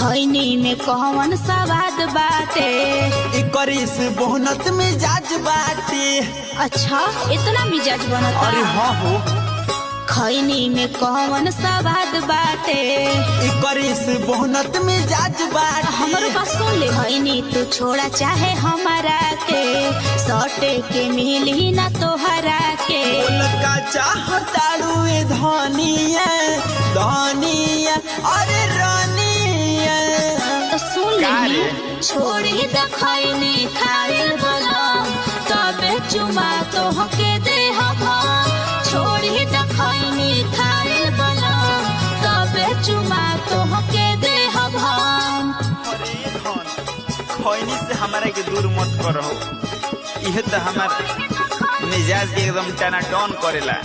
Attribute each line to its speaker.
Speaker 1: खैनी में कौन सवाद बाटे?
Speaker 2: इकरीस बोहनत मिजाज बाटे।
Speaker 1: अच्छा इतना मिजाज बनता?
Speaker 2: अरे हाँ हो।
Speaker 1: खैनी में कौन सवाद बाटे?
Speaker 2: इकरीस बोहनत मिजाज बाटे।
Speaker 1: हमारे पास सुन ले। खैनी तू छोड़ा चाहे हमारा के, सौटे के मिली ना तोहरा के।
Speaker 2: का चाहताड़ू धनिया धनिया अरे रानिया।
Speaker 1: तो सुन ले, छोड़ी द खैनी खाइल बलम, तबे चुमा तो हके दे हम। छोड़ी द खैनी खाइल बलम, तबे चुमा तो हके दे हम।
Speaker 2: अरे धन खैनी से हमारे के दूर मत करो, यह तो हमार मिजाज के एकदम टनाटन करेला।